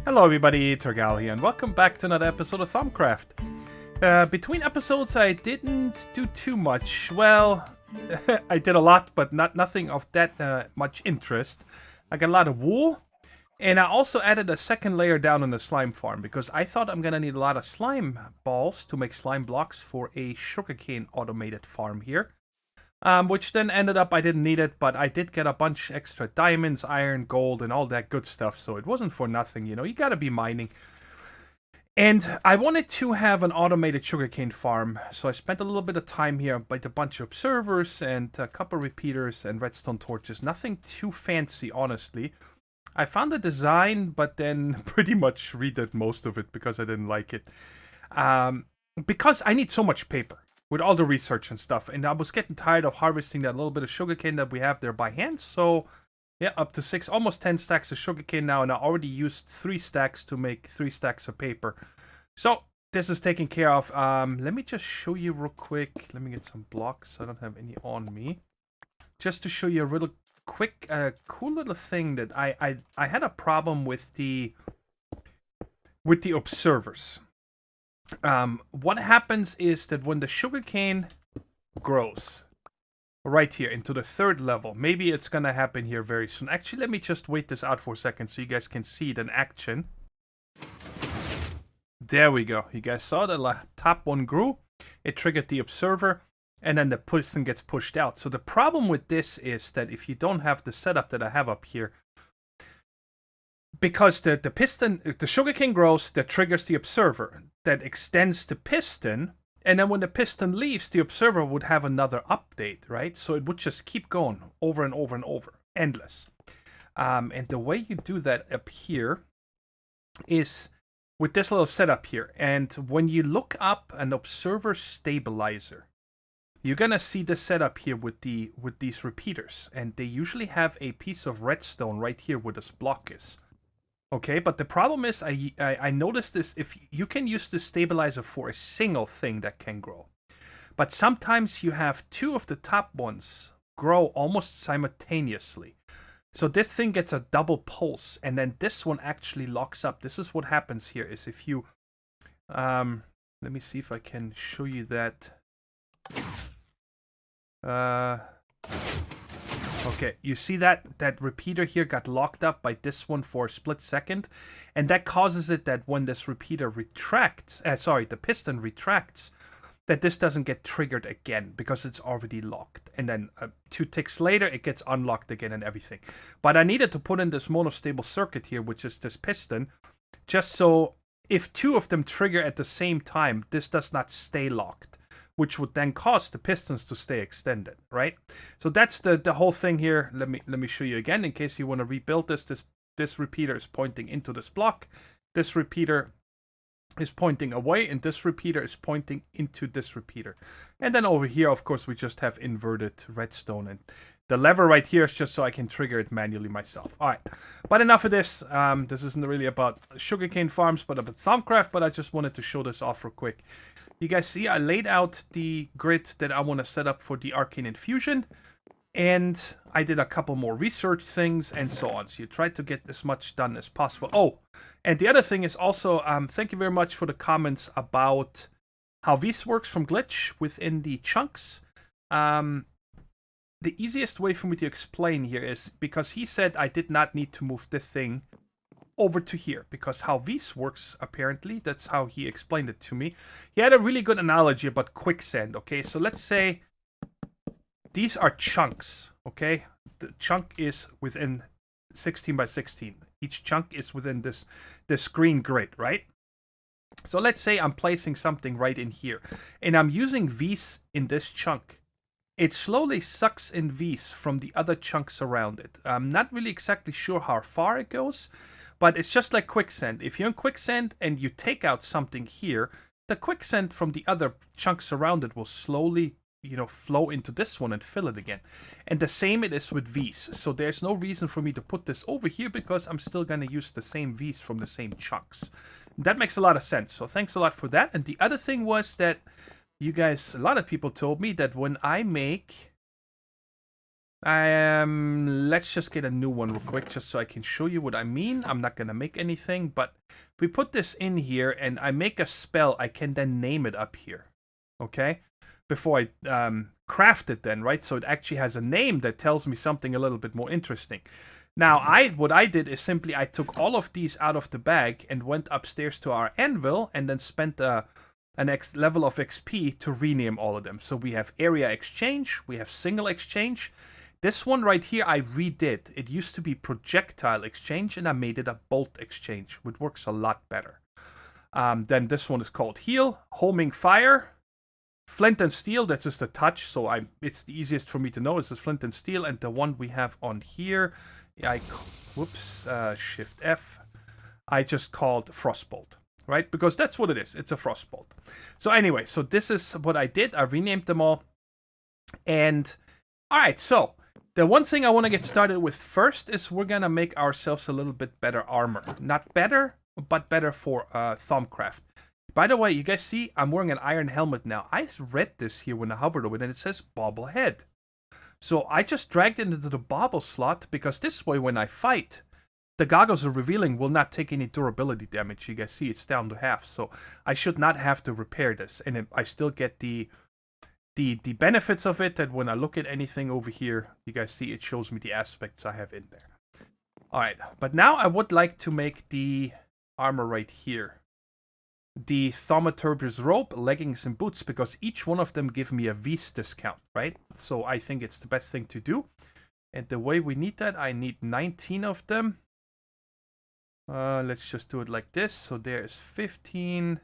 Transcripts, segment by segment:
Hello everybody, Thorgal here, and welcome back to another episode of Thaumcraft. Between episodes I didn't do too much. Well, I did a lot, but nothing of that much interest. I got a lot of wool, and I also added a second layer down on the slime farm, because I thought I'm gonna need a lot of slime balls to make slime blocks for a sugarcane automated farm here. Which then ended up I didn't need it, but I did get a bunch extra diamonds, iron, gold, and all that good stuff, so it wasn't for nothing, you know, you gotta be mining. And I wanted to have an automated sugarcane farm, so I spent a little bit of time here with a bunch of observers and a couple repeaters and redstone torches. Nothing too fancy, honestly. I found the design, but then pretty much redid most of it because I didn't like it. Because I need so much paper with all the research and stuff, and I was getting tired of harvesting that little bit of sugarcane that we have there by hand. So yeah, up to 6, almost 10 stacks of sugarcane now, and I already used 3 stacks to make 3 stacks of paper. So this is taken care of. Let me just show you real quick. Let me get some blocks. I don't have any on me. Just to show you a real quick, cool little thing that I had a problem with the observers. What happens is that when the sugarcane grows right here into the 3rd level, maybe it's gonna happen here very soon. Actually, let me just wait this out for a second so you guys can see it in action. There we go. You guys saw the top one grew. It triggered the observer, and then the piston gets pushed out. So the problem with this is that if you don't have the setup that I have up here, because the piston, the sugarcane grows, that triggers the observer, that extends the piston, and then when the piston leaves, the observer would have another update, right? So it would just keep going over and over and over, endless. And the way you do that up here is with this little setup here. And when you look up an observer stabilizer, you're gonna see the setup here with these repeaters, and they usually have a piece of redstone right here where this block is. Okay, but the problem is I noticed this, if you can use the stabilizer for a single thing that can grow. But sometimes you have 2 of the top ones grow almost simultaneously. So this thing gets a double pulse, and then this one actually locks up. This is what happens here, is if you... let me see if I can show you that. Okay, you see that repeater here got locked up by this one for a split second, and that causes it that when this repeater retracts, the piston retracts, that this doesn't get triggered again because it's already locked. And then 2 ticks later, it gets unlocked again and everything. But I needed to put in this monostable circuit here, which is this piston, just so if 2 of them trigger at the same time, this does not stay locked, which would then cause the pistons to stay extended, right? So that's the whole thing here. Let me show you again in case you want to rebuild this. This repeater is pointing into this block. This repeater is pointing away, and this repeater is pointing into this repeater. And then over here, of course, we just have inverted redstone, and the lever right here is just so I can trigger it manually myself. All right, but enough of this. This isn't really about sugarcane farms, but about Thaumcraft, but I just wanted to show this off real quick. You guys see, I laid out the grid that I want to set up for the Arcane Infusion, and I did a couple more research things and so on. So you try to get as much done as possible. Oh, and the other thing is also, thank you very much for the comments about how this works from Glitch within the chunks. The easiest way for me to explain here is because he said I did not need to move this thing over to here, because how this works, apparently, that's how he explained it to me. He had a really good analogy about quicksand, okay? So let's say these are chunks, okay? The chunk is within 16 by 16. Each chunk is within this green grid, right? So let's say I'm placing something right in here, and I'm using these in this chunk. It slowly sucks in these from the other chunks around it. I'm not really exactly sure how far it goes, but it's just like quicksand. If you're in quicksand and you take out something here, the quicksand from the other chunks around it will slowly, you know, flow into this one and fill it again. And the same it is with these. So there's no reason for me to put this over here because I'm still going to use the same V's from the same chunks. That makes a lot of sense. So thanks a lot for that. And the other thing was that you guys, a lot of people told me that when I make Let's just get a new one real quick, just so I can show you what I mean. I'm not gonna make anything, but if we put this in here and I make a spell, I can then name it up here. Okay? Before I craft it then, right? So it actually has a name that tells me something a little bit more interesting. Now, what I did is simply I took all of these out of the bag and went upstairs to our anvil and then spent an level of XP to rename all of them. So we have area exchange, we have single exchange. This one right here I redid. It used to be projectile exchange and I made it a bolt exchange, which works a lot better. Then this one is called heal, homing fire, flint and steel. That's just a touch, so it's the easiest for me to know. It's the flint and steel, and the one we have on here, Shift F. I just called frostbolt, right? Because that's what it is. It's a frostbolt. So anyway, so this is what I did. I renamed them all, and all right, so. The one thing I want to get started with first is we're going to make ourselves a little bit better armor. Not better, but better for Thaumcraft. By the way, you guys see I'm wearing an iron helmet now. I read this here when I hovered over it and it says bobblehead. So I just dragged it into the bobble slot because this way when I fight, the goggles are revealing will not take any durability damage. You guys see it's down to half. So I should not have to repair this. And I still get the benefits of it, that when I look at anything over here, you guys see it shows me the aspects I have in there. Alright, but now I would like to make the armor right here. The Thaumaturgus robe, leggings, and boots, because each one of them give me a V's discount, right? So I think it's the best thing to do. And the way we need that, I need 19 of them. Let's just do it like this. So there's 15...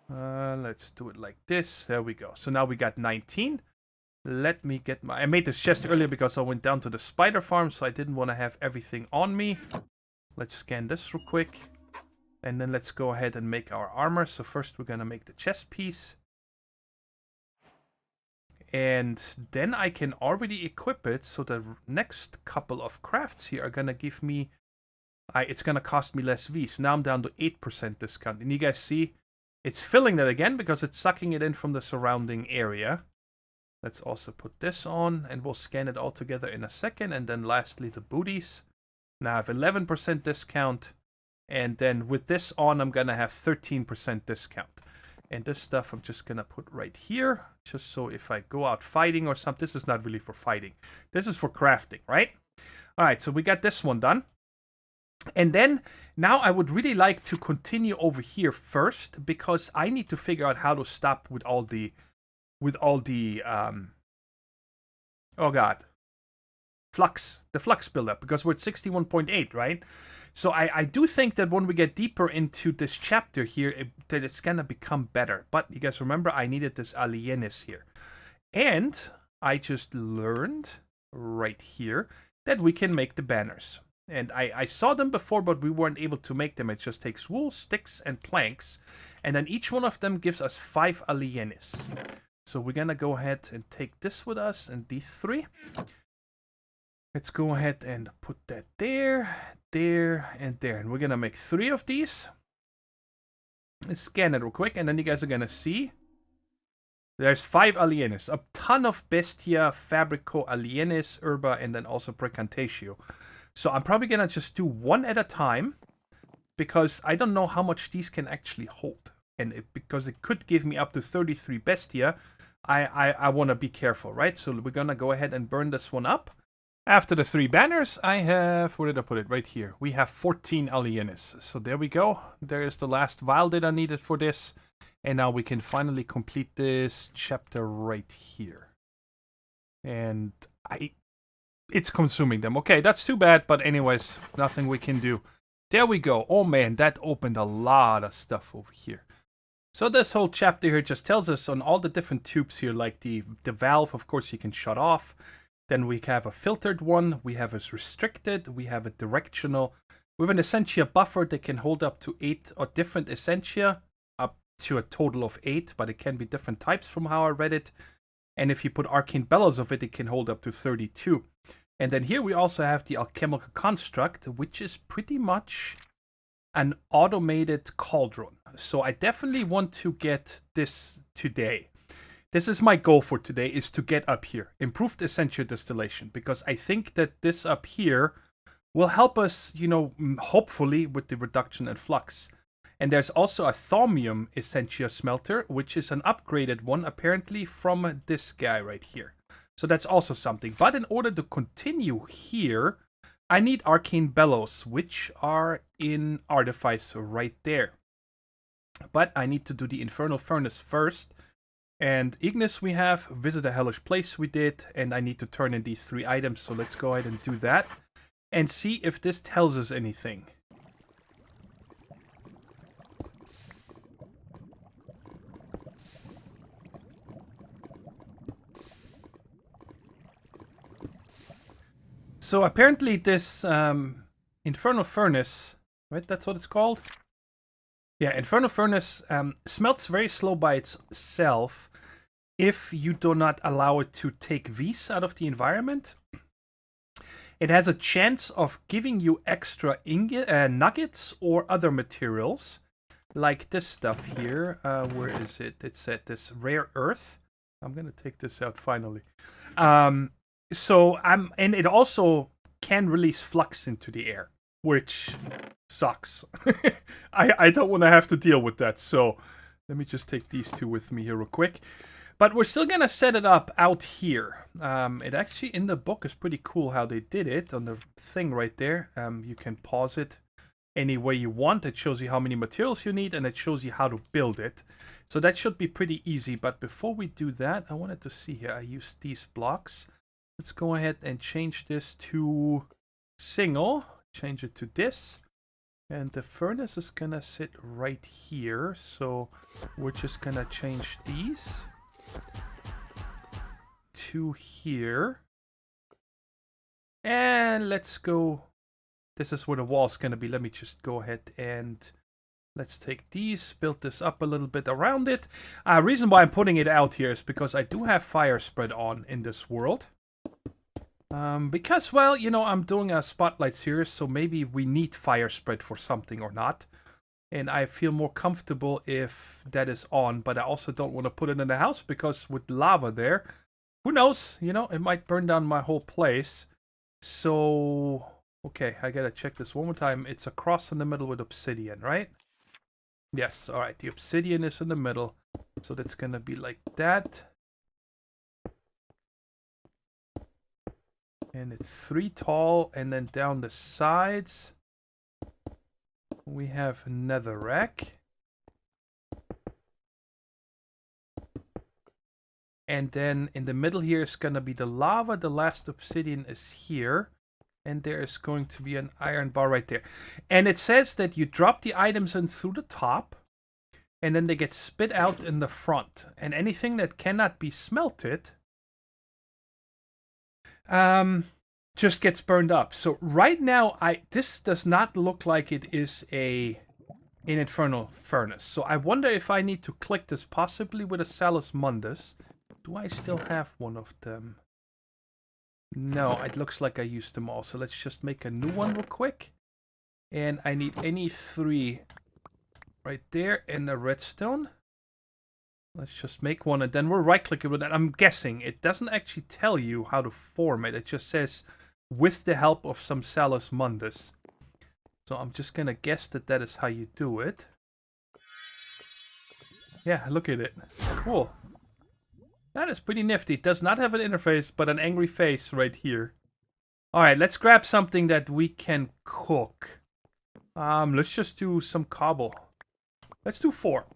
let's do it like this. There we go. So now we got 19. Let me get my... I made this chest earlier because I went down to the spider farm, so I didn't want to have everything on me. Let's scan this real quick. And then let's go ahead and make our armor. So first we're going to make the chest piece. And then I can already equip it. So the next couple of crafts here are going to give me... it's going to cost me less V's. Now I'm down to 8% discount. And you guys see... It's filling that again because it's sucking it in from the surrounding area. Let's also put this on and we'll scan it all together in a second. And then lastly, the booties. Now I have 11% discount. And then with this on, I'm going to have 13% discount. And this stuff I'm just going to put right here. Just so if I go out fighting or something, this is not really for fighting. This is for crafting, right? All right, so we got this one done. And then, now I would really like to continue over here first, because I need to figure out how to stop with all the, oh god, the flux buildup, because we're at 61.8, right? So I do think that when we get deeper into this chapter here, that it's gonna become better. But you guys remember, I needed this alienis here. And I just learned right here that we can make the banners. And I saw them before, but we weren't able to make them. It just takes wool, sticks, and planks. And then each one of them gives us 5 alienis. So we're going to go ahead and take this with us and these 3. Let's go ahead and put that there, there, and there. And we're going to make 3 of these. Let's scan it real quick. And then you guys are going to see there's 5 alienis. A ton of Bestia, Fabrico, alienis, Herba, and then also Precantatio. So I'm probably going to just do one at a time, because I don't know how much these can actually hold. And because it could give me up to 33 Bestia, I want to be careful, right? So we're going to go ahead and burn this one up. After the 3 banners, I have, where did I put it? Right here. We have 14 alienis. So there we go. There is the last vial that I needed for this. And now we can finally complete this chapter right here. And it's consuming them. Okay, that's too bad, but anyways, nothing we can do. There we go. Oh man, that opened a lot of stuff over here. So this whole chapter here just tells us on all the different tubes here, like the valve, of course, you can shut off. Then we have a filtered one, we have a restricted, we have a directional. We have an essentia buffer that can hold up to 8 different essentia, up to a total of 8, but it can be different types from how I read it. And if you put Arcane Bellows of it, it can hold up to 32. And then here we also have the Alchemical Construct, which is pretty much an automated cauldron. So I definitely want to get this today. this is my goal for today, is to get up here. Improved Essential Distillation. Because I think that this up here will help us, you know, hopefully with the reduction in flux. And there's also a Thorium Essentia Smelter, which is an upgraded one, apparently, from this guy right here. So that's also something. But in order to continue here, I need Arcane Bellows, which are in Artifice right there. But I need to do the Infernal Furnace first. And Ignis we have, Visit a Hellish Place we did, and I need to turn in these 3 items. So let's go ahead and do that. And see if this tells us anything. So apparently this Infernal Furnace, right, that's what it's called? Yeah, Infernal Furnace smelts very slow by itself if you do not allow it to take V's out of the environment. It has a chance of giving you extra nuggets or other materials, like this stuff here. Where is it? It said this rare earth. I'm going to take this out finally. And it also can release flux into the air, which sucks. I don't want to have to deal with that. So let me just take these 2 with me here real quick. But we're still going to set it up out here. It actually, in the book, is pretty cool how they did it on the thing right there. You can pause it any way you want. It shows you how many materials you need, and it shows you how to build it. So that should be pretty easy. But before we do that, I wanted to see here. I used these blocks. Let's go ahead and change this to single. Change it to this. And the furnace is going to sit right here. So we're just going to change these to here. And let's go. This is where the wall's going to be. Let me just go ahead and let's take these, build this up a little bit around it. Reason why I'm putting it out here is because I do have fire spread on in this world. Because, well, you know, I'm doing a spotlight series, so maybe we need fire spread for something or not. And I feel more comfortable if that is on, but I also don't want to put it in the house because with lava there, who knows, you know, it might burn down my whole place. So, okay, I gotta check this one more time. It's across in the middle with obsidian, right? Yes, alright, the obsidian is in the middle. So that's gonna be like that. And it's 3 tall, and then down the sides, we have netherrack. And then in the middle here is going to be the lava. The last obsidian is here. And there is going to be an iron bar right there. And it says that you drop the items in through the top. And then they get spit out in the front. And anything that cannot be smelted just gets burned up. So right now, this does not look like it is an Infernal Furnace. So I wonder if I need to click this possibly with a Salus Mundus. Do I still have one of them? No, it looks like I used them all. So let's just make a new one real quick. And I need any 3 right there in the redstone. Let's just make one, and then we'll right-click it with that. I'm guessing it doesn't actually tell you how to form it. It just says, with the help of some Salus Mundus. So I'm just going to guess that that is how you do it. Yeah, look at it. Cool. That is pretty nifty. It does not have an interface, but an angry face right here. Alright, let's grab something that we can cook. Let's just do some cobble. Let's do 4.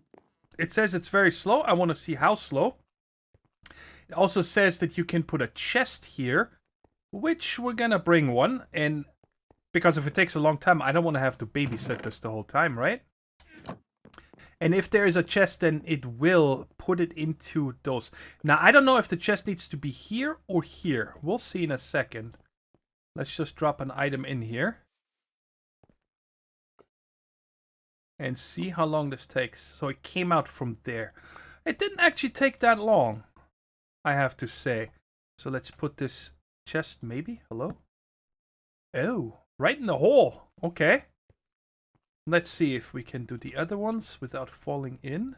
It says it's very slow. I want to see how slow. It also says that you can put a chest here, which we're going to bring one. And because if it takes a long time, I don't want to have to babysit this the whole time, right? And if there is a chest, then it will put it into those. Now, I don't know if the chest needs to be here or here. We'll see in a second. Let's just drop an item in here. And see how long this takes. So it came out from there. It didn't actually take that long, I have to say. So let's put this chest, maybe? Hello? Oh, right in the hole. Okay. Let's see if we can do the other ones without falling in.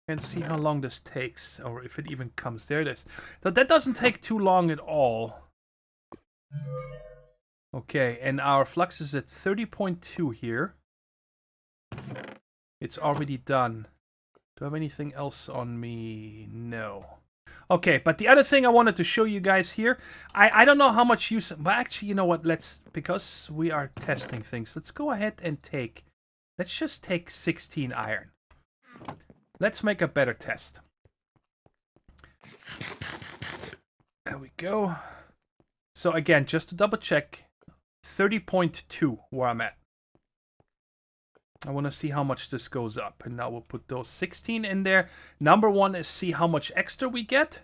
And see how long this takes, or if it even comes. There it is. So that doesn't take too long at all. Okay, and our flux is at 30.2 here. It's already done. Do I have anything else on me? No. Okay, but the other thing I wanted to show you guys here, I don't know how much use, but actually, you know what, because we are testing things, let's go ahead and let's just take 16 iron. Let's make a better test. There we go. So again, just to double check, 30.2 where I'm at. I want to see how much this goes up. And now we'll put those 16 in there. Number one is see how much extra we get.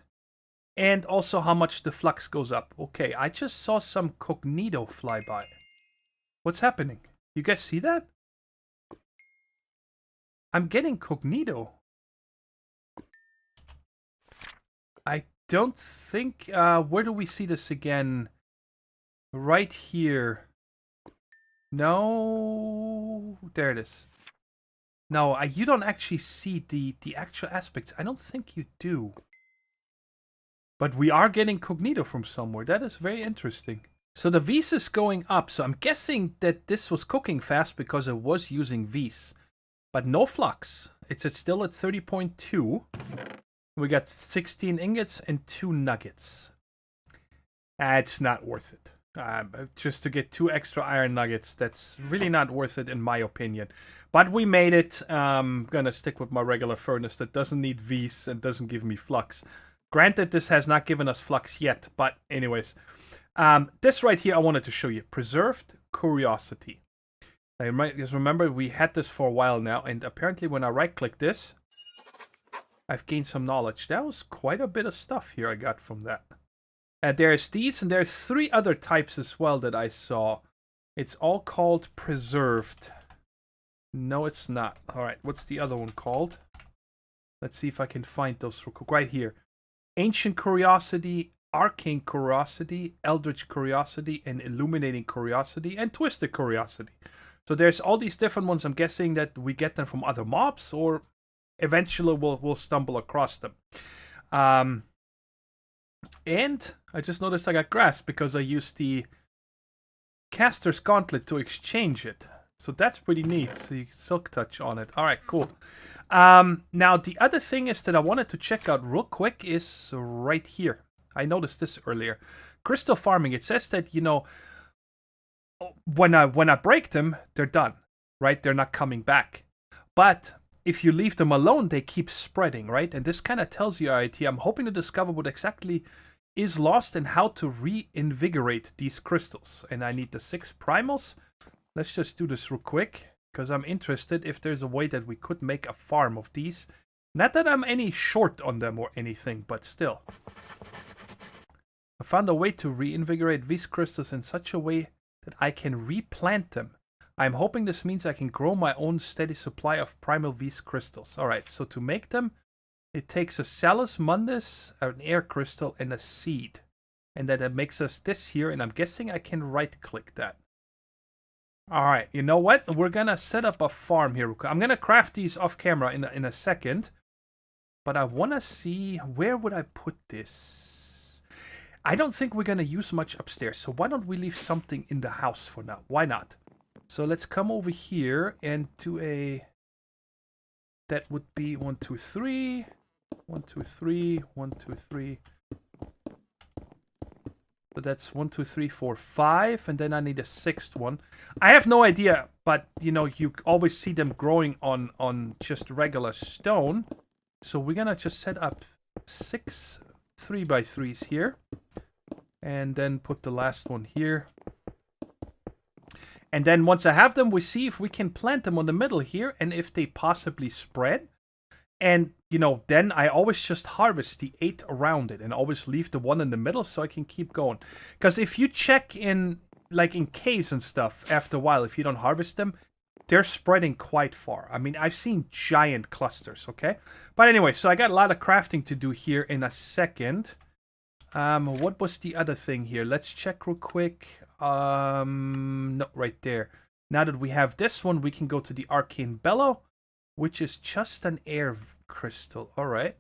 And also how much the flux goes up. Okay, I just saw some cognito fly by. What's happening? You guys see that? I'm getting cognito. I don't think... where do we see this again? Right here. No, there it is. No, you don't actually see the actual aspects. I don't think you do. But we are getting cognito from somewhere. That is very interesting. So the V's is going up. So I'm guessing that this was cooking fast because it was using V's. But no flux. It's still at 30.2. We got 16 ingots and 2 nuggets. It's not worth it. Just to get 2 extra iron nuggets, that's really not worth it in my opinion. But we made it. I'm gonna stick with my regular furnace that doesn't need V's and doesn't give me flux. Granted, this has not given us flux yet, but anyways. This right here I wanted to show you. Preserved Curiosity. Now, you might just remember we had this for a while now, and apparently when I right-click this, I've gained some knowledge. That was quite a bit of stuff here I got from that. There's these, and there are 3 other types as well that I saw. It's all called Preserved. No, it's not. Alright, what's the other one called? Let's see if I can find those real quick. Right here. Ancient Curiosity, Arcane Curiosity, Eldritch Curiosity, and Illuminating Curiosity, and Twisted Curiosity. So there's all these different ones. I'm guessing that we get them from other mobs, or eventually we'll stumble across them. And I just noticed I got grass because I used the Caster's Gauntlet to exchange it. So that's pretty neat. So you silk touch on it. Alright, cool. Now the other thing is that I wanted to check out real quick is right here. I noticed this earlier. Crystal farming. It says that, you know, when I break them, they're done. Right? They're not coming back. But if you leave them alone, they keep spreading, right? And this kind of tells you, alright, I'm hoping to discover what exactly is lost and how to reinvigorate these crystals. And I need the 6 primals. Let's just do this real quick, because I'm interested if there's a way that we could make a farm of these. Not that I'm any short on them or anything, but still. I found a way to reinvigorate these crystals in such a way that I can replant them. I'm hoping this means I can grow my own steady supply of primal V's crystals. Alright, so to make them, it takes a Salus Mundus, an air crystal, and a seed. And then it makes us this here, and I'm guessing I can right-click that. Alright, you know what? We're gonna set up a farm here. I'm gonna craft these off-camera in a second. But I wanna see, where would I put this? I don't think we're gonna use much upstairs, so why don't we leave something in the house for now? Why not? So let's come over here and do a... That would be 1, 2, 3. 1, 2, 3. 1, 2, 3. So that's 1, 2, 3, 4, 5. And then I need a 6th one. I have no idea, but you know, you always see them growing on just regular stone. So we're gonna just set up 6 3x3s here. And then put the last one here. And then once I have them, we see if we can plant them on the middle here and if they possibly spread. And, you know, then I always just harvest the 8 around it and always leave the 1 in the middle so I can keep going. Because if you check in, like in caves and stuff, after a while, if you don't harvest them, they're spreading quite far. I mean, I've seen giant clusters, okay? But anyway, so I got a lot of crafting to do here in a second. What was the other thing here? Let's check real quick. No, right there. Now that we have this one, we can go to the Arcane Bellow, which is just an air crystal. All right.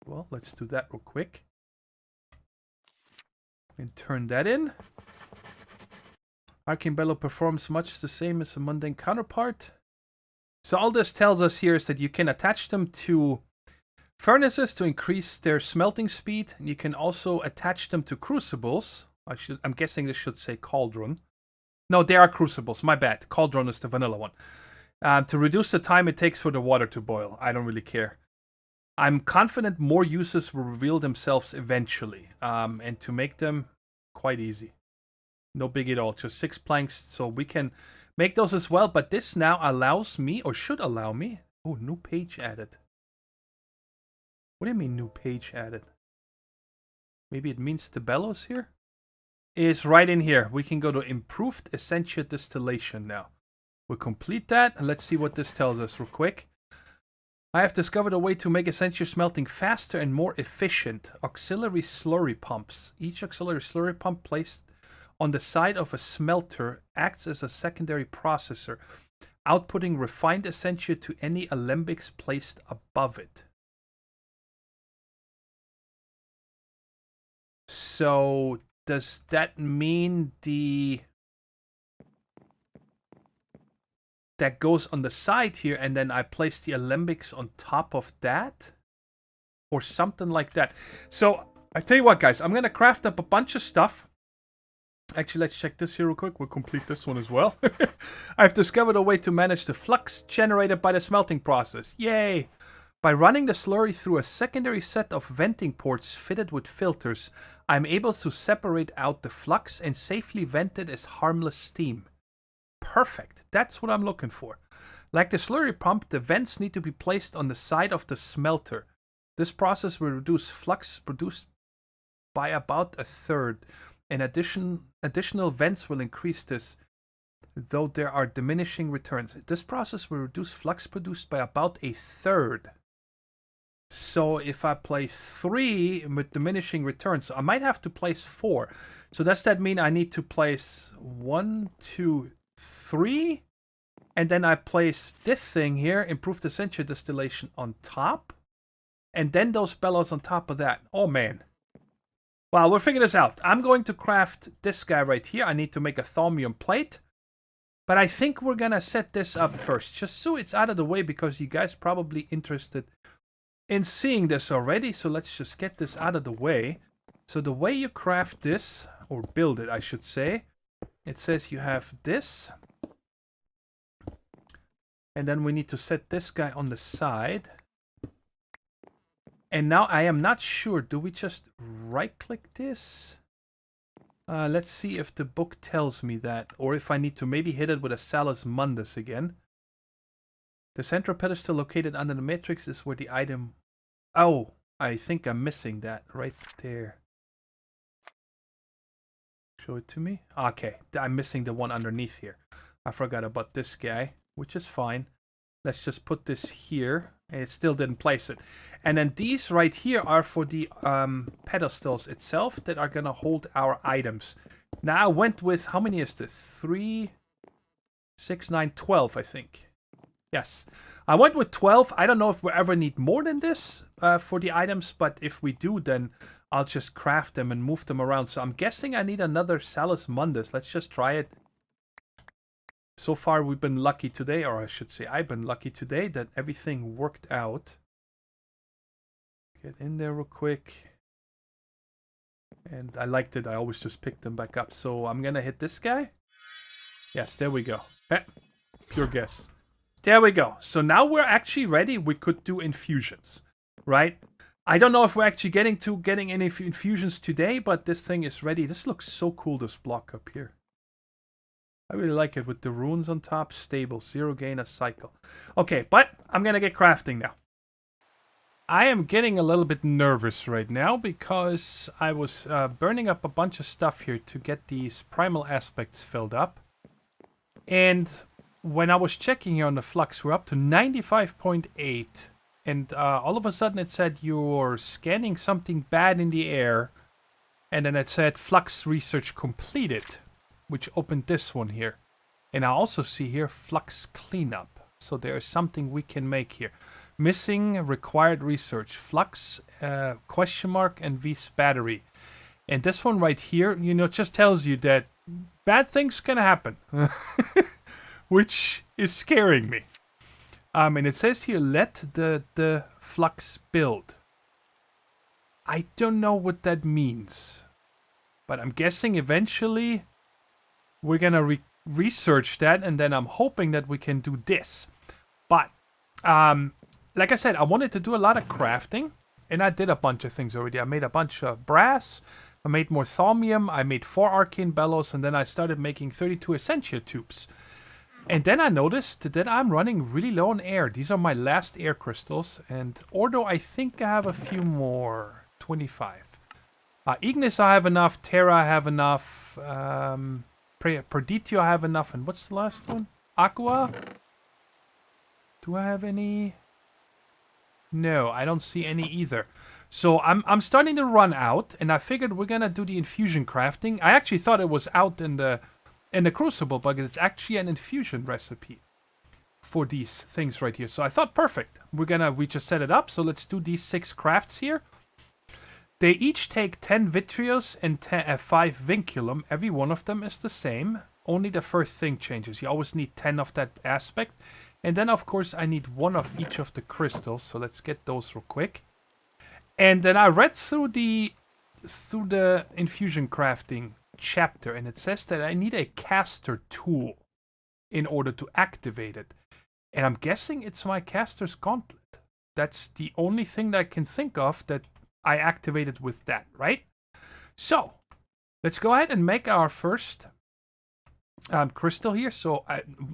Well, let's do that real quick. And turn that in. Arcane Bellow performs much the same as a mundane counterpart. So all this tells us here is that you can attach them to furnaces to increase their smelting speed. And you can also attach them to crucibles. I'm guessing this should say cauldron. No, they are crucibles. My bad. Cauldron is the vanilla one. To reduce the time it takes for the water to boil. I don't really care. I'm confident more uses will reveal themselves eventually. And to make them quite easy. No big at all. Just 6 planks. So we can make those as well. But this now allows me, or should allow me. Oh, new page added. What do you mean new page added? Maybe it means the bellows here? Is right in here. We can go to improved essential distillation now. We'll complete that. And let's see what this tells us real quick. I have discovered a way to make essential smelting faster and more efficient. Auxilary slurry pumps. Each auxiliary slurry pump placed on the side of a smelter acts as a secondary processor, outputting refined essential to any alembics placed above it. So does that mean that goes on the side here and then I place the alembics on top of that? Or something like that. So I tell you what, guys, I'm going to craft up a bunch of stuff. Actually, let's check this here real quick. We'll complete this one as well. I've discovered a way to manage the flux generated by the smelting process. Yay! By running the slurry through a secondary set of venting ports fitted with filters, I'm able to separate out the flux and safely vent it as harmless steam. Perfect. That's what I'm looking for. Like the slurry pump, the vents need to be placed on the side of the smelter. This process will reduce flux produced by about a third. In addition, additional vents will increase this, though there are diminishing returns. This process will reduce flux produced by about a third. So if I place 3 with diminishing returns, so I might have to place 4. So does that mean I need to place 1, 2, 3? And then I place this thing here, improved essential distillation on top. And then those bellows on top of that. Oh man. Well, we'll figure this out. I'm going to craft this guy right here. I need to make a Thorium Plate. But I think we're going to set this up first. Just so it's out of the way because you guys probably interested in seeing this already. So let's just get this out of the way. So the way you craft this, or build it I should say, it says you have this. And then we need to set this guy on the side. And now I am not sure. Do we just right-click this? Let's see if the book tells me that. Or if I need to maybe hit it with a Salus Mundus again. The central pedestal located under the matrix is where the item... Oh, I think I'm missing that right there. Show it to me. Okay, I'm missing the one underneath here. I forgot about this guy, which is fine. Let's just put this here. And it still didn't place it. And then these right here are for the pedestals itself that are going to hold our items. Now I went with, how many is this? 3, 6, 9, 12, I think. Yes. I went with 12. I don't know if we ever need more than this for the items. But if we do, then I'll just craft them and move them around. So I'm guessing I need another Salus Mundus. Let's just try it. So far, we've been lucky today, or I should say I've been lucky today that everything worked out. Get in there real quick. And I liked it. I always just pick them back up. So I'm going to hit this guy. Yes, there we go. Pure guess. There we go. So now we're actually ready. We could do infusions, right? I don't know if we're actually getting any infusions today, but this thing is ready. This looks so cool, this block up here. I really like it with the runes on top. Stable. 0 gain a cycle. Okay, but I'm going to get crafting now. I am getting a little bit nervous right now because I was burning up a bunch of stuff here to get these primal aspects filled up. And when I was checking here on the flux, we're up to 95.8. And all of a sudden it said you're scanning something bad in the air. And then it said flux research completed, which opened this one here. And I also see here Flux Cleanup. So there is something we can make here. Missing required research. Flux, question mark, and V's battery. And this one right here, you know, just tells you that bad things can happen. Which is scaring me. And it says here, let the flux build. I don't know what that means. But I'm guessing eventually we're going to research that. And then I'm hoping that we can do this. But, like I said, I wanted to do a lot of crafting. And I did a bunch of things already. I made a bunch of brass. I made more thaumium. I made 4 Arcane Bellows. And then I started making 32 Essentia tubes. And then I noticed that I'm running really low on air. These are my last air crystals. And Ordo, I think I have a few more. 25. Ignis, I have enough. Terra, I have enough. Perditio, I have enough. And what's the last one? Aqua? Do I have any? No, I don't see any either. So I'm starting to run out. And I figured we're going to do the infusion crafting. I actually thought it was out in the Crucible, but it's actually an infusion recipe for these things right here. So I thought, perfect. We just set it up. So let's do these 6 crafts here. They each take 10 Vitreous and 5 Vinculum. Every one of them is the same. Only the first thing changes. You always need 10 of that aspect. And then, of course, I need 1 of each of the crystals. So let's get those real quick. And then I read through the Infusion Crafting chapter, and it says that I need a caster tool in order to activate it. And I'm guessing it's my caster's gauntlet. That's the only thing that I can think of that I activated with that, right? So let's go ahead and make our first crystal here. So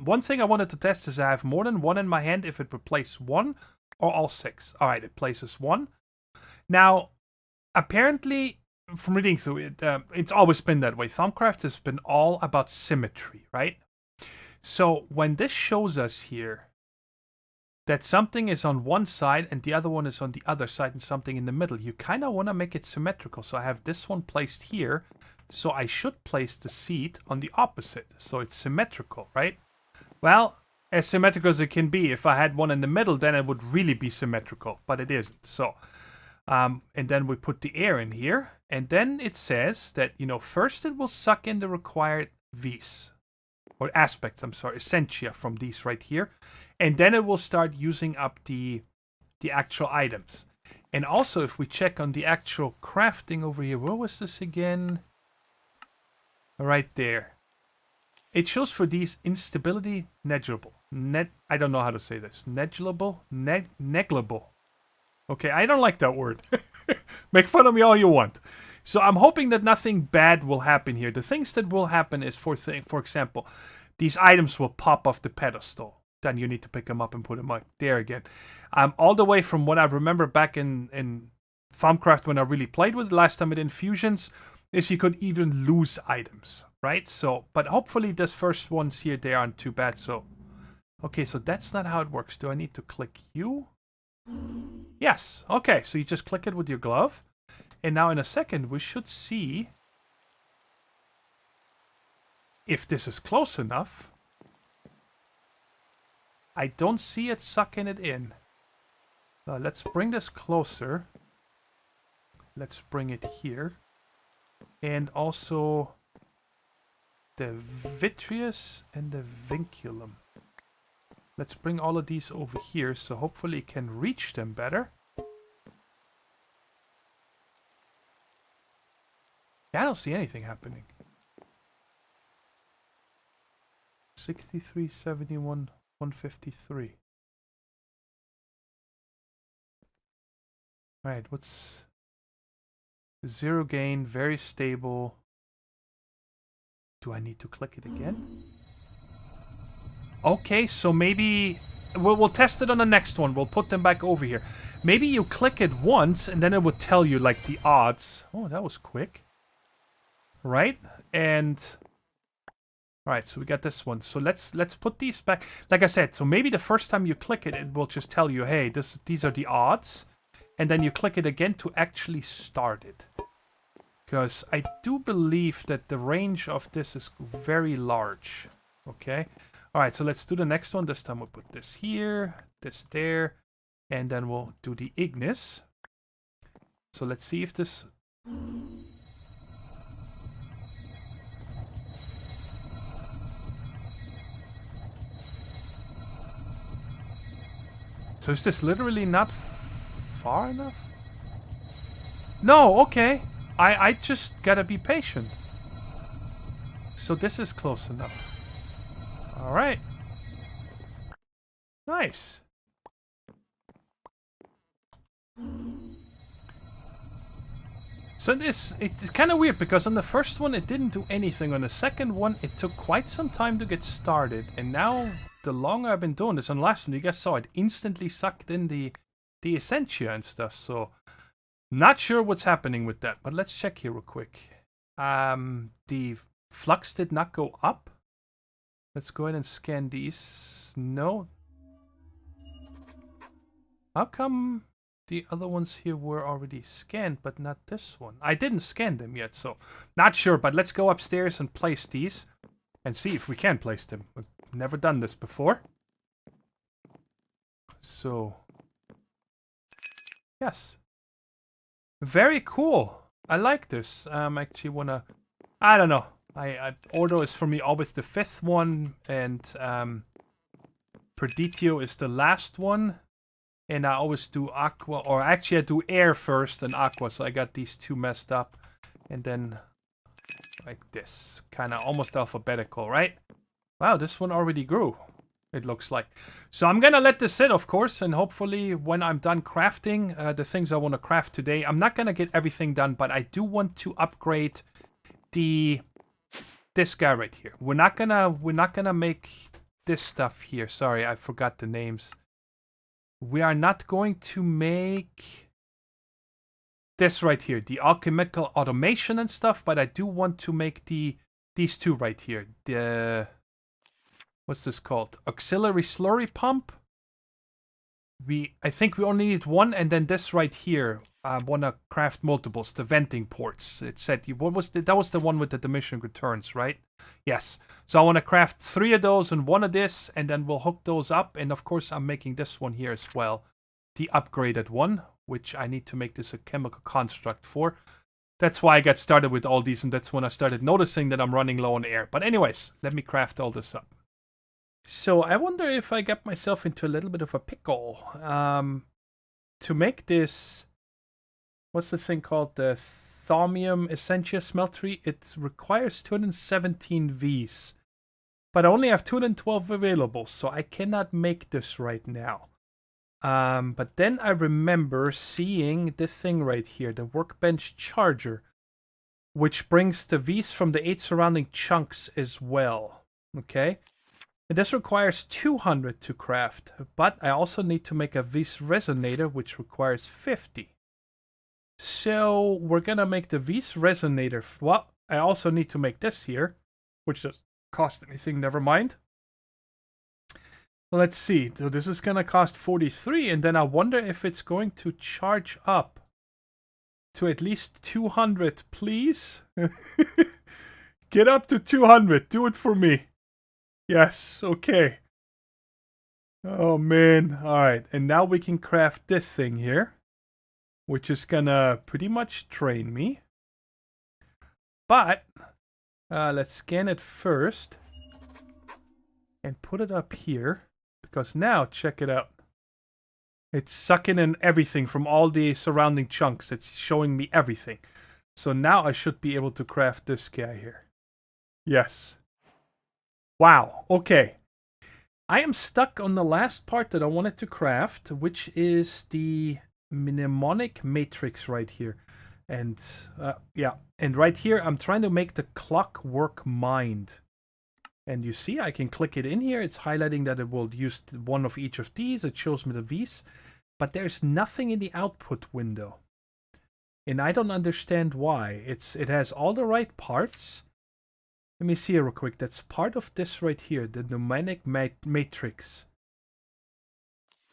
one thing I wanted to test is I have more than 1 in my hand, if it would place 1 or all 6. All right, it places 1. Now, apparently, from reading through it, it's always been that way. Thaumcraft has been all about symmetry, right? So when this shows us here that something is on one side and the other one is on the other side and something in the middle, you kind of want to make it symmetrical. So I have this one placed here, so I should place the seed on the opposite, so it's symmetrical, right? Well, as symmetrical as it can be. If I had one in the middle, then it would really be symmetrical, but it isn't. So, and then we put the air in here, and then it says that, you know, first it will suck in the required V's, or aspects, I'm sorry, essentia from these right here. And then it will start using up the actual items. And also, if we check on the actual crafting over here, where was this again? Right there. It shows for these instability negligible. I don't know how to say this. Negligible? Negligible. Okay, I don't like that word. Make fun of me all you want. So I'm hoping that nothing bad will happen here. The things that will happen is, for example, these items will pop off the pedestal. Then you need to pick them up and put them up there again. All the way from what I remember back in Thaumcraft when I really played with it last time at Infusions, is you could even lose items, right? So, but hopefully this first ones here, they aren't too bad. So, okay, so that's not how it works. Do I need to click U? Yes. Okay, so you just click it with your glove. And now in a second, we should see if this is close enough. I don't see it sucking it in. Let's bring this closer. Let's bring it here. And also the vitreous and the vinculum. Let's bring all of these over here, so hopefully you can reach them better. Yeah, I don't see anything happening. 63, 71, 153. Alright, what's... Zero gain, very stable. Do I need to click it again? Okay, so maybe... We'll test it on the next one. We'll put them back over here. Maybe you click it once, and then it would tell you, like, the odds. Oh, that was quick. Right? And... Alright, so we got this one. So let's put these back. Like I said, so maybe the first time you click it, it will just tell you, hey, these are the odds. And then you click it again to actually start it. Because I do believe that the range of this is very large. Okay? Alright, so let's do the next one. This time we'll put this here, this there, and then we'll do the Ignis. So let's see if this... So is this literally not far enough? No, okay. I just gotta be patient. So this is close enough. Alright. Nice. So it's kind of weird because on the first one it didn't do anything. On the second one it took quite some time to get started. And now the longer I've been doing this, on the last one you guys saw it instantly sucked in the Essentia and stuff. So not sure what's happening with that. But let's check here real quick. The flux did not go up. Let's go ahead and scan these. No. How come the other ones here were already scanned, but not this one? I didn't scan them yet, so not sure. But let's go upstairs and place these and see if we can place them. We've never done this before. So, yes. Very cool. I like this. Actually wanna... I don't know. Ordo is for me always the 5th one, and Perditio is the last one. And I always do Aqua, or actually I do Air first and Aqua, so I got these two messed up. And then like this, kind of almost alphabetical, right? Wow, this one already grew, it looks like. So I'm gonna let this sit, of course, and hopefully when I'm done crafting the things I want to craft today, I'm not gonna get everything done, but I do want to upgrade this guy right here. We're not gonna make this stuff here. Sorry, I forgot the names. We are not going to make this right here, the alchemical automation and stuff, but I do want to make these two right here. The what's this called? Auxilary slurry pump. I think we only need one, and then this right here. I want to craft multiples, the venting ports. It said, that was the one with the diminishing returns, right? Yes. So I want to craft 3 of those and 1 of this, and then we'll hook those up. And of course, I'm making this one here as well, the upgraded one, which I need to make this Alchemical Construct for. That's why I got started with all these, and that's when I started noticing that I'm running low on air. But anyways, let me craft all this up. So I wonder if I got myself into a little bit of a pickle. To make this... What's the thing called? The Thorium Essentia Smeltery. It requires 217 Vs. But I only have 212 available, so I cannot make this right now. But then I remember seeing this thing right here, the Workbench Charger, which brings the Vs from the 8 surrounding chunks as well. Okay? And this requires 200 to craft, but I also need to make a Vs Resonator, which requires 50. So we're gonna make the Vs Resonator. Well, I also need to make this here, which doesn't cost anything, never mind. Let's see, so this is gonna cost 43, and then I wonder if it's going to charge up to at least 200, please? Get up to 200, do it for me. Yes, okay. Oh man, alright, and now we can craft this thing here, which is gonna pretty much drain me. But, let's scan it first, and put it up here, because now, check it out. It's sucking in everything from all the surrounding chunks. It's showing me everything. So now I should be able to craft this guy here. Yes. Wow, okay. I am stuck on the last part that I wanted to craft, which is the Mnemonic Matrix right here. And, yeah. And right here, I'm trying to make the Clockwork Mind. And you see, I can click it in here. It's highlighting that it will use one of each of these. It shows me the V's. But there's nothing in the output window. And I don't understand why. It has all the right parts. Let me see here real quick. That's part of this right here, the Pneumonic Mag Matrix.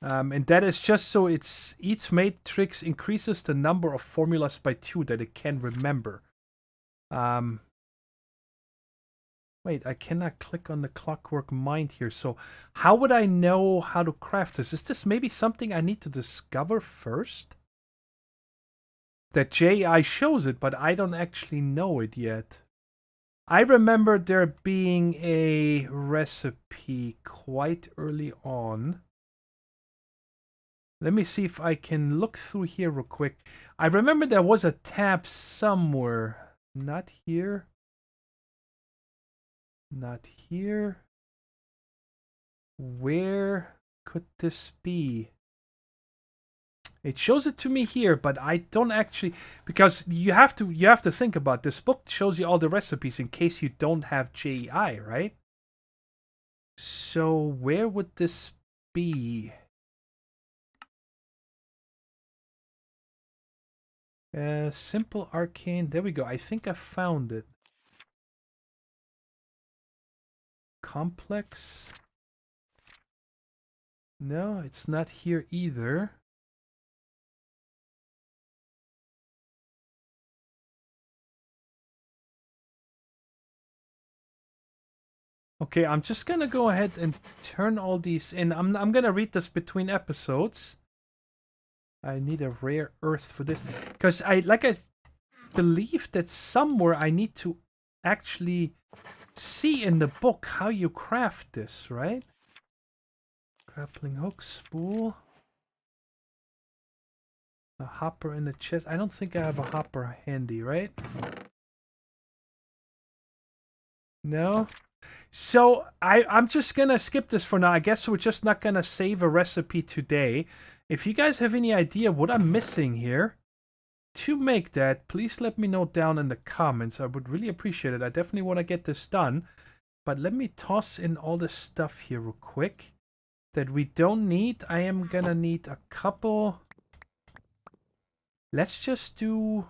And that is just so each matrix increases the number of formulas by 2 that it can remember. Wait, I cannot click on the Clockwork Mind here. So how would I know how to craft this? Is this maybe something I need to discover first? That JI shows it, but I don't actually know it yet. I remember there being a recipe quite early on. Let me see if I can look through here real quick. I remember there was a tab somewhere. Not here. Not here. Where could this be? It shows it to me here, but I don't actually, because you have to think about this book shows you all the recipes in case you don't have JEI, right? So where would this be? Simple arcane. There we go. I think I found it. Complex. No, it's not here either. Okay, I'm just gonna go ahead and turn all these in. I'm gonna read this between episodes. I need a rare earth for this because I believe that somewhere I need to actually see in the book how you craft this, right? Grappling hook, spool, a hopper in the chest. I don't think I have a hopper handy, right? No. So I'm just gonna skip this for now. I guess we're just not gonna save a recipe today. If you guys have any idea what I'm missing here to make that, please let me know down in the comments. I would really appreciate it. I definitely want to get this done. But let me toss in all this stuff here real quick that we don't need. I am gonna need a couple. Let's just do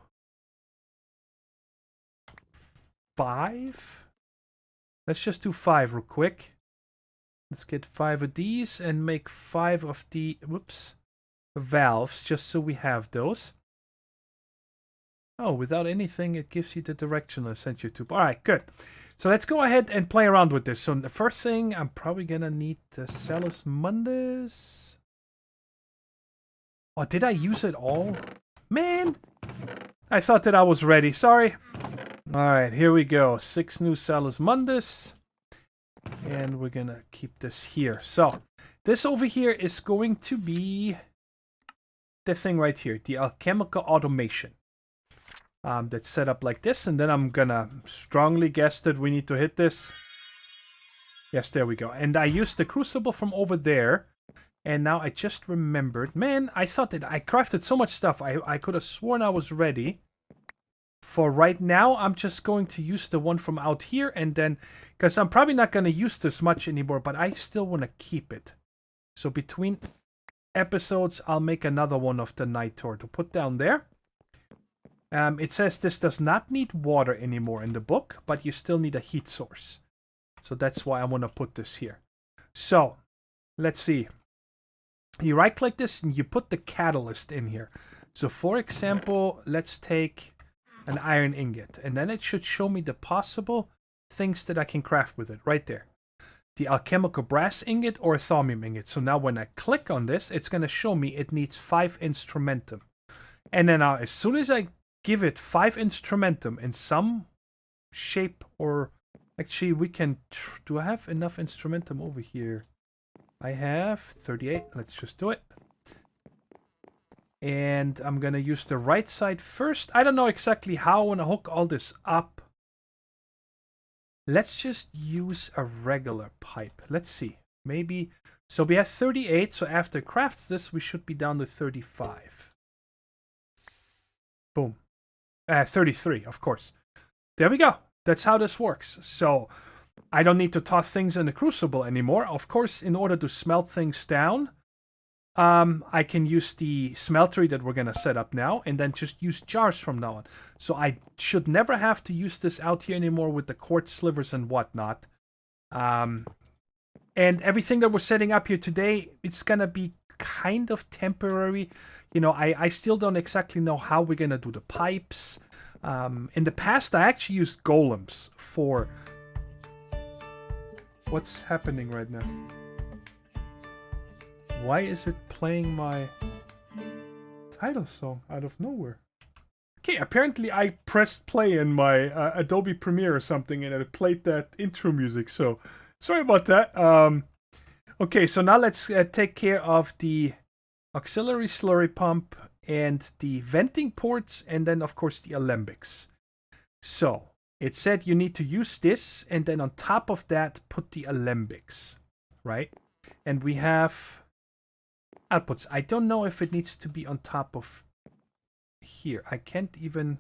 5. Let's just do 5 real quick. Let's get 5 of these and make 5 of the valves, just so we have those. Oh, without anything, it gives you the direction I sent you to. All right, good. So let's go ahead and play around with this. So the first thing, I'm probably going to need the Salus Mundus. Oh, did I use it all? Man, I thought that I was ready. Sorry. All right, here we go. 6 new Salus Mundus. And we're going to keep this here. So this over here is going to be the thing right here, the alchemical automation. That's set up like this, and then I'm gonna strongly guess that we need to hit this. Yes, there we go. And I used the crucible from over there, and now I just remembered. Man, I thought that I crafted so much stuff. I could have sworn I was ready. For right now, I'm just going to use the one from out here, and then, because I'm probably not going to use this much anymore, but I still want to keep it. So between episodes, I'll make another one of the Night Tour to put down there. It says this does not need water anymore in the book, but you still need a heat source. So that's why I want to put this here. So, let's see. You right-click this and you put the catalyst in here. So for example, let's take an iron ingot. And then it should show me the possible things that I can craft with it right there. The alchemical brass ingot or a thorium ingot. So now when I click on this, it's going to show me it needs 5 instrumentum. And then as soon as I give it 5 instrumentum in some shape, or actually we can, do I have enough instrumentum over here? I have 38. Let's just do it. And I'm going to use the right side first. I don't know exactly how I want to hook all this up. Let's just use a regular pipe. Let's see. Maybe. So we have 38. So after it crafts this, we should be down to 35. Boom. 33, of course. There we go. That's how this works. So I don't need to toss things in the crucible anymore. Of course, in order to smelt things down, I can use the smeltery that we're going to set up now, and then just use jars from now on. So I should never have to use this out here anymore with the quartz slivers and whatnot. And everything that we're setting up here today, it's going to be kind of temporary. You know, I still don't exactly know how we're going to do the pipes. In the past, I actually used golems for What's happening right now? Why is it playing my title song out of nowhere? Okay, apparently I pressed play in my Adobe Premiere or something and it played that intro music, so sorry about that. Okay, so now let's take care of the auxiliary slurry pump and the venting ports, and then of course the alembics. So it said you need to use this, and then on top of that put the alembics, right? And we have outputs. I don't know if it needs to be on top of here. I can't even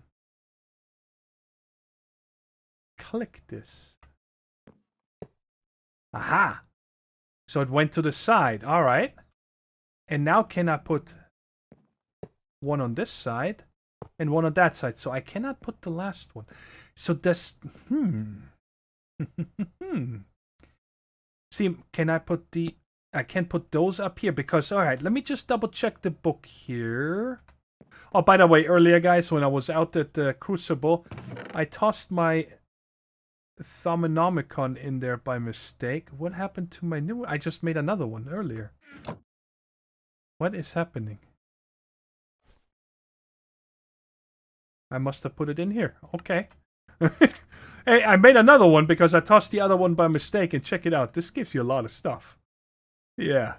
click this. Aha! So it went to the side. All right. And now can I put one on this side and one on that side? So I cannot put the last one. So this... See, can I put the... I can't put those up here because... All right, let me just double check the book here. Oh, by the way, earlier, guys, when I was out at the Crucible, I tossed my Thaumanomicon in there by mistake. What happened to my new one? I just made another one earlier. What is happening? I must have put it in here. Okay. Hey, I made another one because I tossed the other one by mistake, and check it out. This gives you a lot of stuff. Yeah.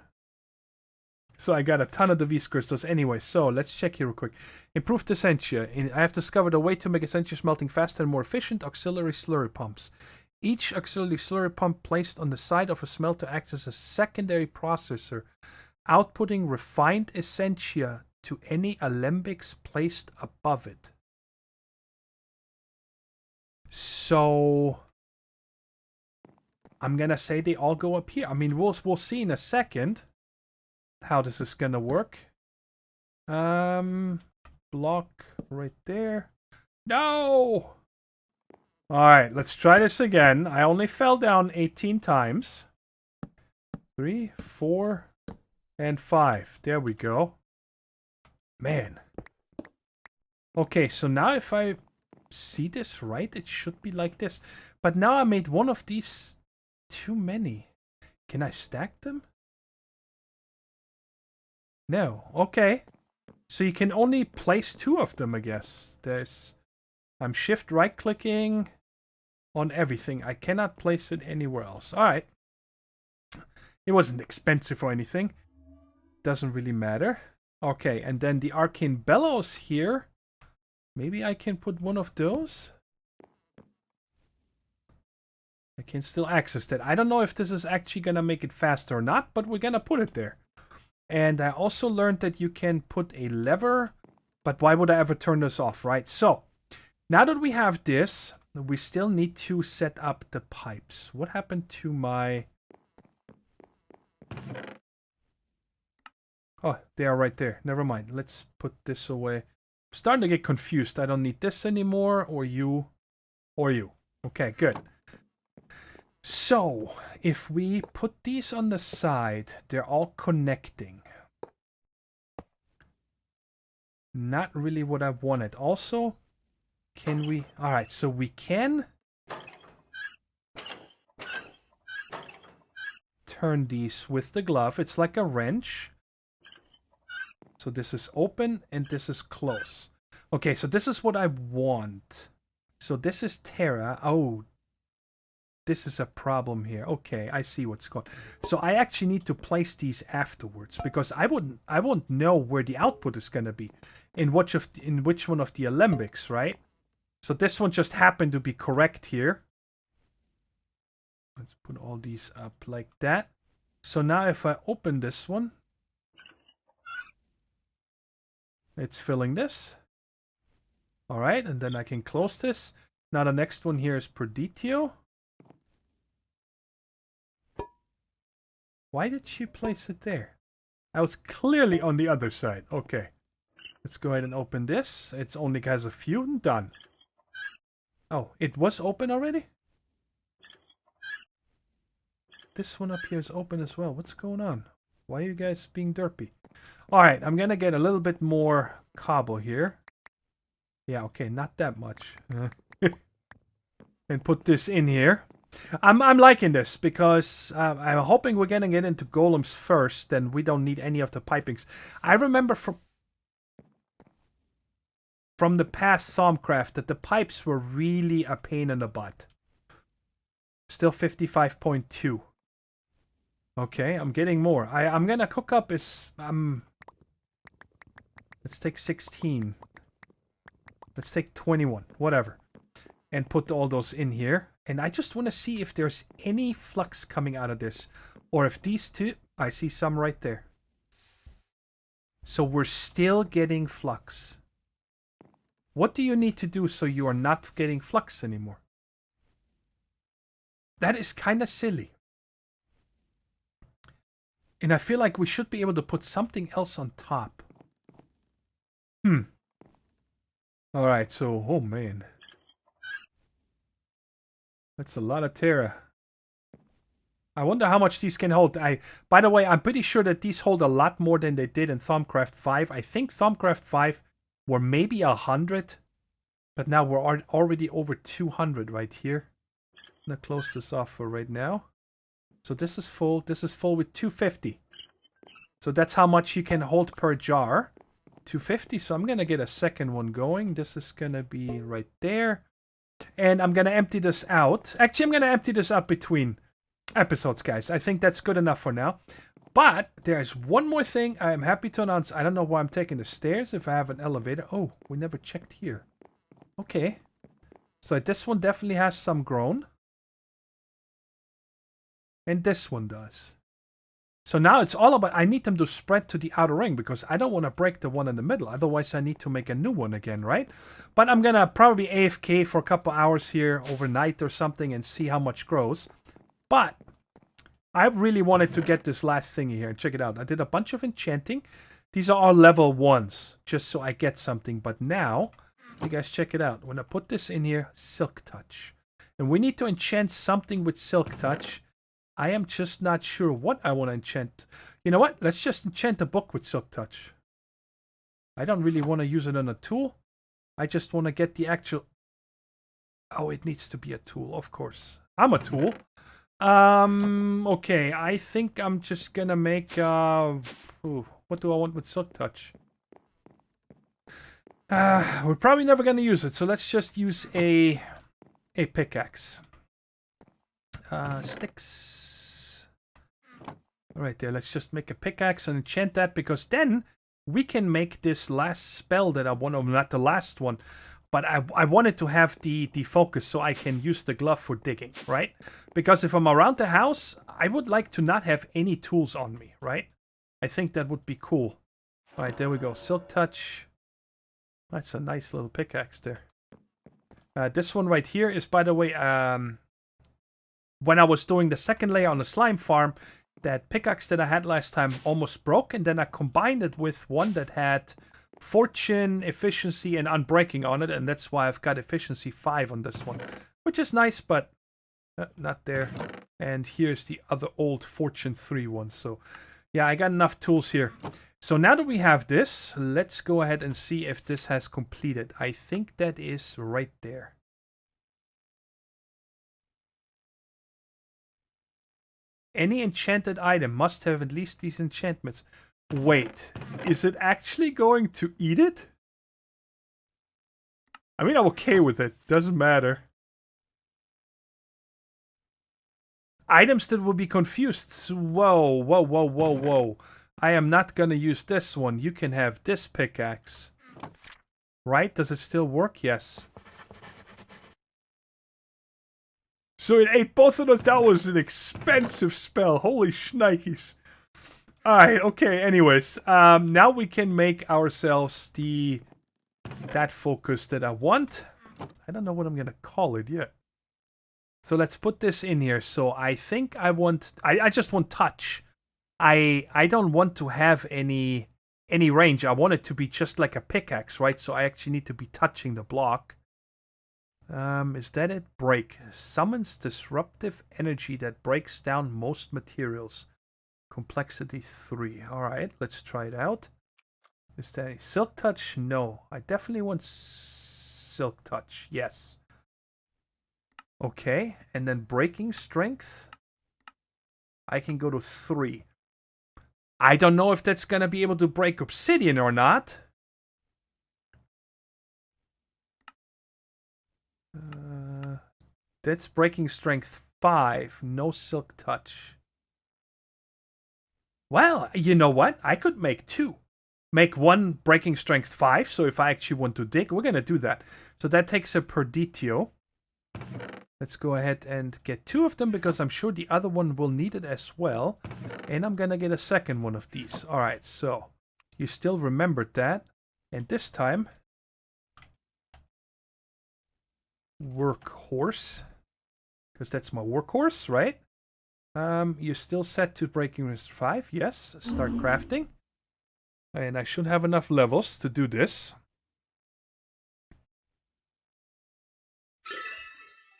So I got a ton of the Vis crystals anyway. So let's check here real quick. Improved Essentia. I have discovered a way to make Essentia smelting faster and more efficient. Auxiliary slurry pumps. Each auxiliary slurry pump placed on the side of a smelter acts as a secondary processor, outputting refined Essentia to any alembics placed above it. So I'm gonna say they all go up here. I mean, we'll see in a second how this is gonna work. Block right there. No! Alright, let's try this again. I only fell down 18 times. 3, 4, and 5. There we go. Man. Okay, so now if I see this right, it should be like this. But now I made one of these too many. Can I stack them? No. Okay. So you can only place 2 of them, I guess. I'm shift right clicking on everything. I cannot place it anywhere else. Alright. It wasn't expensive or anything. Doesn't really matter. Okay, and then the Arcane Bellows here. Maybe I can put one of those. I can still access that. I don't know if this is actually going to make it faster or not, but we're going to put it there. And I also learned that you can put a lever, but why would I ever turn this off, right? So, now that we have this, we still need to set up the pipes. What happened to my... Oh, they are right there. Never mind. Let's put this away. I'm starting to get confused. I don't need this anymore, or you, or you. Okay, good. So, if we put these on the side, they're all connecting. Not really what I wanted. Also, can we... Alright, so we can turn these with the glove. It's like a wrench. So this is open and this is close. Okay, so this is what I want. So this is Terra. Oh, this is a problem here. Okay, I see what's going on. So I actually need to place these afterwards because I won't know where the output is going to be in which one of the alembics, right? So this one just happened to be correct here. Let's put all these up like that. So now if I open this one, it's filling this. All right, and then I can close this. Now the next one here is Perditio. Why did she place it there? I was clearly on the other side. Okay. Let's go ahead and open this. It's only has a few. Done. Oh, it was open already? This one up here is open as well. What's going on? Why are you guys being derpy? Alright, I'm gonna get a little bit more cobble here. Yeah, okay, not that much. And put this in here. I'm liking this because I'm hoping we're gonna get into golems first, and we don't need any of the pipings. I remember from the past Thaumcraft that the pipes were really a pain in the butt. Still 55.2. Okay, I'm getting more. I'm gonna cook up let's take 16. Let's take 21, whatever. And put all those in here. And I just want to see if there's any flux coming out of this. Or if these two... I see some right there. So we're still getting flux. What do you need to do so you are not getting flux anymore? That is kind of silly. And I feel like we should be able to put something else on top. Alright, so... Oh, man. That's a lot of Terra. I wonder how much these can hold. By the way, I'm pretty sure that these hold a lot more than they did in Thaumcraft 5. I think Thaumcraft 5 were maybe 100. But now we're already over 200 right here. I'm going to close this off for right now. So this is full. This is full with 250. So that's how much you can hold per jar. 250. So I'm going to get a second one going. This is going to be right there. And I'm going to empty this out. Actually, I'm going to empty this out between episodes, guys. I think that's good enough for now. But there's one more thing I am happy to announce. I don't know why I'm taking the stairs if I have an elevator. Oh, we never checked here. Okay. So this one definitely has some grown. And this one does. So now it's all about, I need them to spread to the outer ring because I don't want to break the one in the middle. Otherwise, I need to make a new one again, right? But I'm going to probably AFK for a couple hours here overnight or something and see how much grows. But I really wanted to get this last thingy here. Check it out. I did a bunch of enchanting. These are all level 1s, just so I get something. But now, you guys check it out. When I put this in here, Silk Touch. And we need to enchant something with Silk Touch. I am just not sure what I want to enchant. You know what? Let's just enchant the book with Silk Touch. I don't really want to use it on a tool. I just want to get the actual... Oh, it needs to be a tool, of course. I'm a tool. Okay. I think I'm just gonna make... what do I want with Silk Touch? We're probably never gonna use it, so let's just use a pickaxe. Sticks. Right there, let's just make a pickaxe and enchant that, because then we can make this last spell that I want, or not the last one, but I wanted to have the focus so I can use the glove for digging, right? Because if I'm around the house, I would like to not have any tools on me, right? I think that would be cool. All right, there we go. Silk Touch. That's a nice little pickaxe there. This one right here is, by the way, when I was doing the second layer on the slime farm, that pickaxe that I had last time almost broke, and then I combined it with one that had fortune, efficiency, and unbreaking on it, and that's why I've got efficiency 5 on this one, which is nice, but not there. And here's the other old fortune 3 one. So yeah, I got enough tools here. So now that we have this, let's go ahead and see if this has completed. I think that is right there. Any enchanted item must have at least these enchantments. Wait, is it actually going to eat it? I mean, I'm okay with it. Doesn't matter. Items that will be confused. Whoa, whoa, whoa, whoa, whoa. I am not gonna use this one. You can have this pickaxe. Right? Does it still work? Yes. So it ate both of those. That was an expensive spell. Holy shnikes. Alright, okay, anyways. Now we can make ourselves that focus that I want. I don't know what I'm gonna call it yet. So let's put this in here. So I think I want... I just want touch. I don't want to have any range. I want it to be just like a pickaxe, right? So I actually need to be touching the block. Is that it? Break. Summons disruptive energy that breaks down most materials. Complexity 3. Alright, let's try it out. Is there any Silk Touch? No. I definitely want Silk Touch. Yes. Okay, and then breaking strength. I can go to 3. I don't know if that's gonna be able to break obsidian or not. That's breaking strength 5. No silk touch. Well, you know what? I could make 2. Make 1 breaking strength 5. So if I actually want to dig, we're gonna do that. So that takes a perditio. Let's go ahead and get 2 of them because I'm sure the other one will need it as well. And I'm gonna get a second one of these. Alright, so you still remembered that. And this time, workhorse. Because that's my workhorse, right? You're still set to breaking risk 5. Yes, start crafting. And I should have enough levels to do this.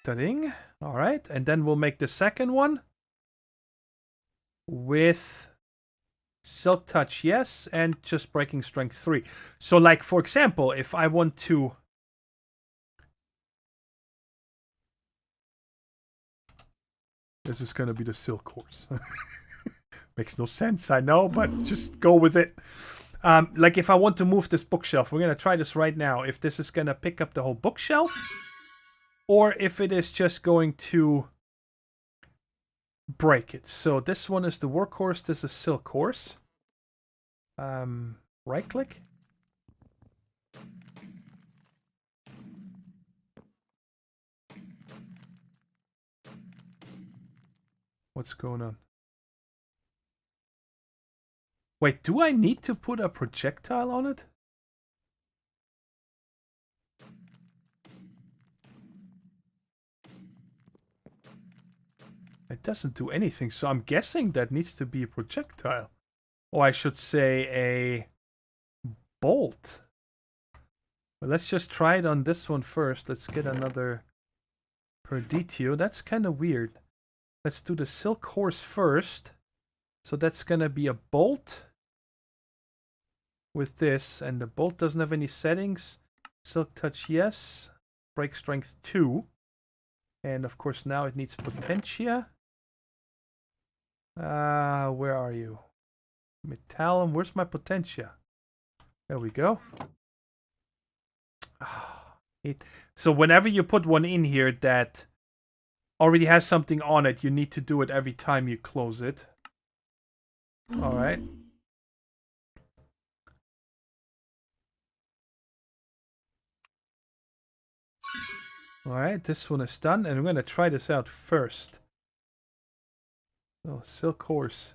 Ta-ding. Alright, and then we'll make the second one. With silk touch, yes, and just breaking strength 3. So like, for example, if I want to... This is going to be the silk horse. Makes no sense, I know, but just go with it. Like if I want to move this bookshelf, we're going to try this right now. If this is going to pick up the whole bookshelf, or if it is just going to break it. So this one is the workhorse, this is silk horse. Right click. What's going on? Wait, do I need to put a projectile on it? It doesn't do anything, so I'm guessing that needs to be a projectile. Or I should say a bolt. But let's just try it on this one first. Let's get another perditio. That's kind of weird. Let's do the silk horse first. So that's gonna be a bolt with this, and the bolt doesn't have any settings. Silk touch, yes. Break strength 2. And of course now it needs potentia. Where are you? Metallum, where's my potentia? There we go. So whenever you put one in here that already has something on it, you need to do it every time you close it. Alright. Alright, this one is done, and I'm going to try this out first. Oh, silk horse.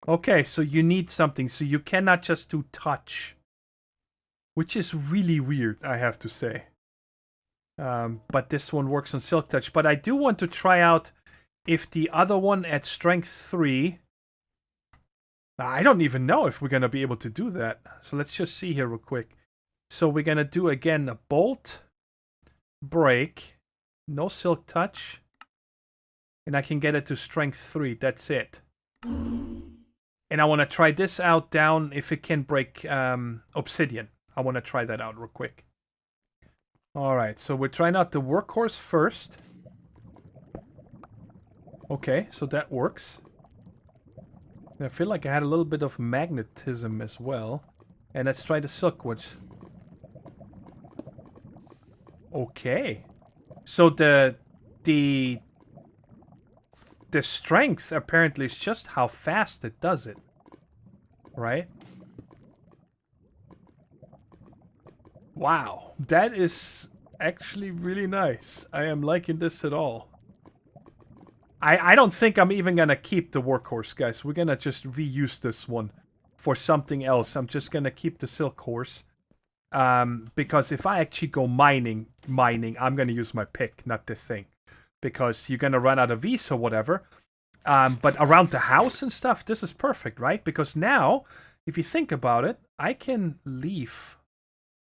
Okay, so you need something, so you cannot just do touch. Which is really weird, I have to say. But this one works on silk touch. But I do want to try out if the other one at strength 3... I don't even know if we're going to be able to do that. So let's just see here real quick. So we're going to do again a bolt, break, no silk touch, and I can get it to strength 3. That's it. And I want to try this out down if it can break obsidian. I want to try that out real quick. Alright, so we're trying out the workhorse first. Okay, so that works. I feel like I had a little bit of magnetism as well. And let's try the silk ones. Okay. So the strength apparently is just how fast it does it. Right? Wow. That is actually really nice. I am liking this at all. I don't think I'm even gonna keep the workhorse, guys. We're gonna just reuse this one for something else. I'm just gonna keep the silk horse. Because if I actually go mining, I'm gonna use my pick, not the thing. Because you're gonna run out of these or whatever. But around the house and stuff, this is perfect, right? Because now, if you think about it, I can leave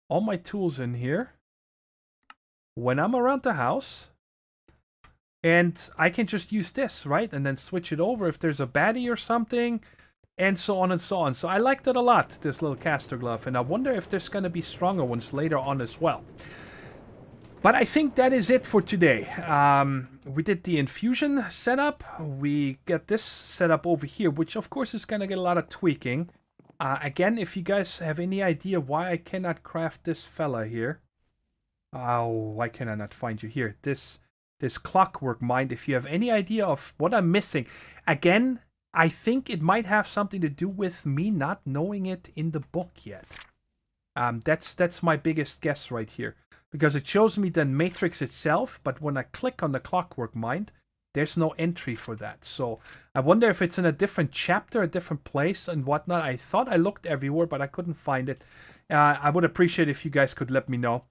all my tools in here when I'm around the house. And I can just use this, right? And then switch it over if there's a baddie or something. And so on and so on. So I like that a lot, this little caster glove. And I wonder if there's going to be stronger ones later on as well. But I think that is it for today. We did the infusion setup. We got this setup over here, which of course is going to get a lot of tweaking. Again, if you guys have any idea why I cannot craft this fella here. Oh, why can I not find you here? This Clockwork Mind, if you have any idea of what I'm missing. Again, I think it might have something to do with me not knowing it in the book yet. That's my biggest guess right here. Because it shows me the matrix itself, but when I click on the Clockwork Mind, there's no entry for that. So I wonder if it's in a different chapter, a different place and whatnot. I thought I looked everywhere, but I couldn't find it. I would appreciate if you guys could let me know.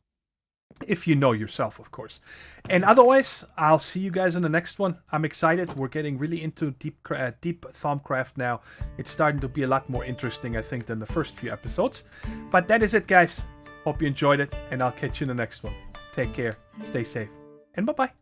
If you know yourself, of course. And otherwise, I'll see you guys in the next one. I'm excited. We're getting really into deep Thaumcraft now. It's starting to be a lot more interesting, I think, than the first few episodes. But that is it, guys. Hope you enjoyed it, and I'll catch you in the next one. Take care, stay safe, and bye-bye.